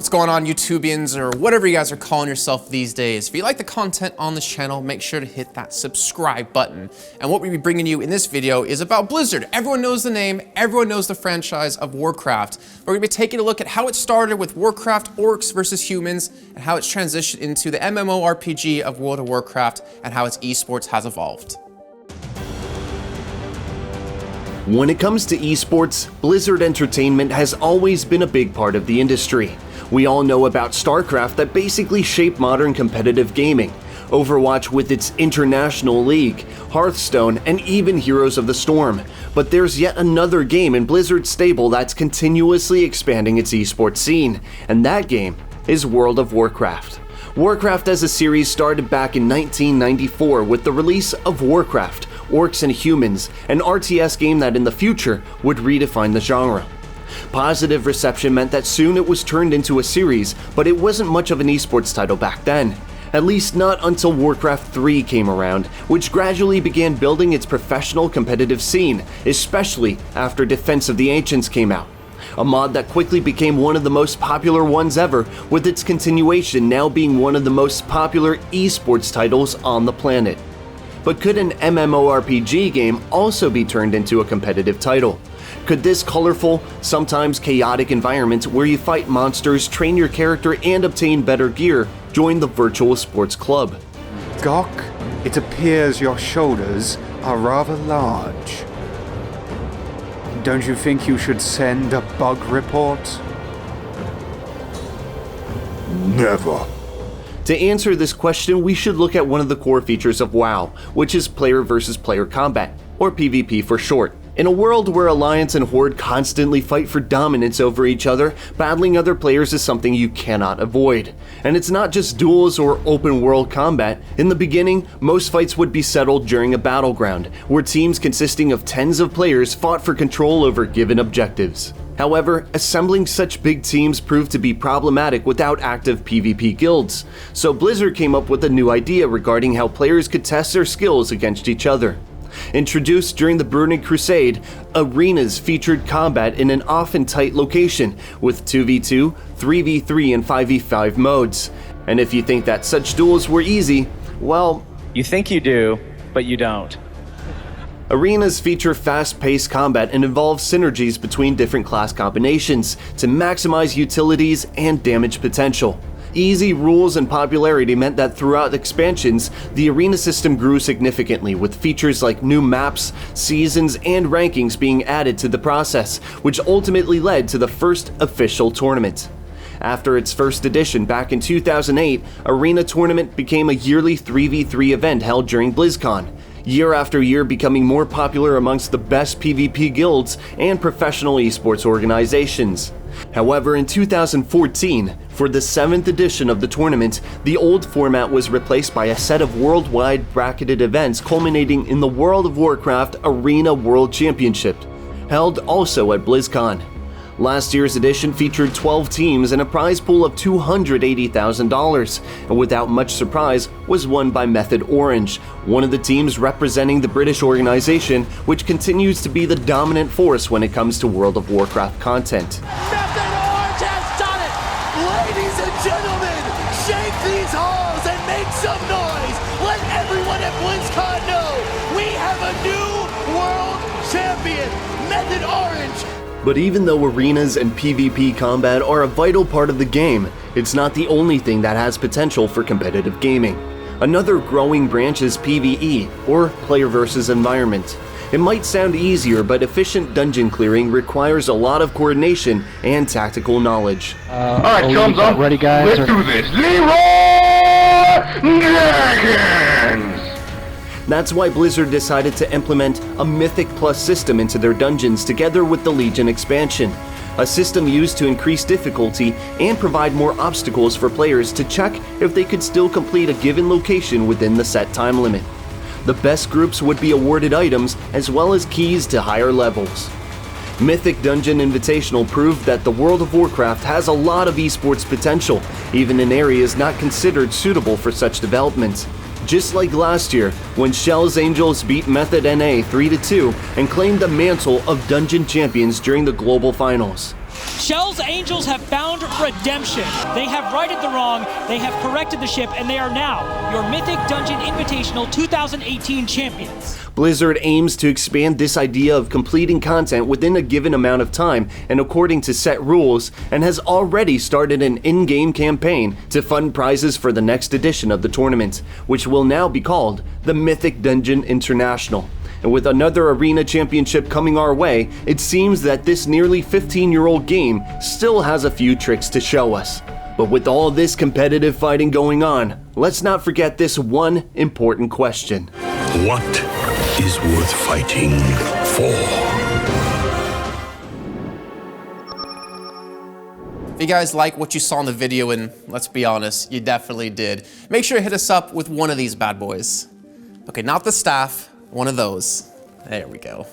What's going on, YouTubians, or whatever you guys are calling yourself these days? If you like the content on this channel, make sure to hit that subscribe button. And what we'll be bringing you in this video is about Blizzard. Everyone knows the name, everyone knows the franchise of Warcraft. We're gonna be taking a look at how it started with Warcraft orcs versus humans, and how it's transitioned into the MMORPG of World of Warcraft, and how its esports has evolved. When it comes to esports, Blizzard Entertainment has always been a big part of the industry. We all know about StarCraft that basically shaped modern competitive gaming, Overwatch with its International League, Hearthstone, and even Heroes of the Storm. But there's yet another game in Blizzard's stable that's continuously expanding its esports scene, and that game is World of Warcraft. Warcraft as a series started back in 1994 with the release of Warcraft, Orcs and Humans, an RTS game that in the future would redefine the genre. Positive reception meant that soon it was turned into a series, but it wasn't much of an esports title back then. At least not until Warcraft 3 came around, which gradually began building its professional competitive scene, especially after Defense of the Ancients came out. A mod that quickly became one of the most popular ones ever, with its continuation now being one of the most popular esports titles on the planet. But could an MMORPG game also be turned into a competitive title? Could this colorful, sometimes chaotic environment where you fight monsters, train your character, and obtain better gear join the virtual sports club? Gok, it appears your shoulders are rather large. Don't you think you should send a bug report? Never. To answer this question, we should look at one of the core features of WoW, which is player versus player combat, or PvP for short. In a world where Alliance and Horde constantly fight for dominance over each other, battling other players is something you cannot avoid. And it's not just duels or open world combat. In the beginning, most fights would be settled during a battleground, where teams consisting of tens of players fought for control over given objectives. However, assembling such big teams proved to be problematic without active PvP guilds, so Blizzard came up with a new idea regarding how players could test their skills against each other. Introduced during the Burning Crusade, arenas featured combat in an often tight location, with 2v2, 3v3, and 5v5 modes. And if you think that such duels were easy, well... You think you do, but you don't. Arenas feature fast-paced combat and involve synergies between different class combinations to maximize utilities and damage potential. Easy rules and popularity meant that throughout expansions, the arena system grew significantly, with features like new maps, seasons, and rankings being added to the process, which ultimately led to the first official tournament. After its first edition back in 2008, Arena Tournament became a yearly 3v3 event held during BlizzCon, year after year becoming more popular amongst the best PvP guilds and professional esports organizations. However, in 2014, for the 7th edition of the tournament, the old format was replaced by a set of worldwide bracketed events culminating in the World of Warcraft Arena World Championship, held also at BlizzCon. Last year's edition featured 12 teams and a prize pool of $280,000, and without much surprise was won by Method Orange, one of the teams representing the British organization, which continues to be the dominant force when it comes to World of Warcraft content. Method Orange has done it! Ladies and gentlemen, shake these halls and make some noise! Let everyone at BlizzCon know we have a new world champion, Method Orange! But even though arenas and PvP combat are a vital part of the game, it's not the only thing that has potential for competitive gaming. Another growing branch is PvE, or player versus environment. It might sound easier, but efficient dungeon clearing requires a lot of coordination and tactical knowledge. Alright, chums up. Ready, guys? Let's do this. Leroy Dragons! That's why Blizzard decided to implement a Mythic Plus system into their dungeons together with the Legion expansion, a system used to increase difficulty and provide more obstacles for players to check if they could still complete a given location within the set time limit. The best groups would be awarded items as well as keys to higher levels. Mythic Dungeon Invitational proved that the World of Warcraft has a lot of esports potential, even in areas not considered suitable for such development. Just like last year, when Shell's Angels beat Method NA 3-2 and claimed the mantle of Dungeon Champions during the Global Finals. Shell's Angels have found redemption. They have righted the wrong, they have corrected the ship, and they are now your Mythic Dungeon Invitational 2018 champions. Blizzard aims to expand this idea of completing content within a given amount of time and according to set rules, and has already started an in-game campaign to fund prizes for the next edition of the tournament, which will now be called the Mythic Dungeon International. And with another arena championship coming our way, it seems that this nearly 15-year-old game still has a few tricks to show us. But with all this competitive fighting going on, let's not forget this one important question. What is worth fighting for? If you guys like what you saw in the video, and let's be honest, you definitely did, make sure to hit us up with one of these bad boys. Okay, not the staff, one of those. There we go.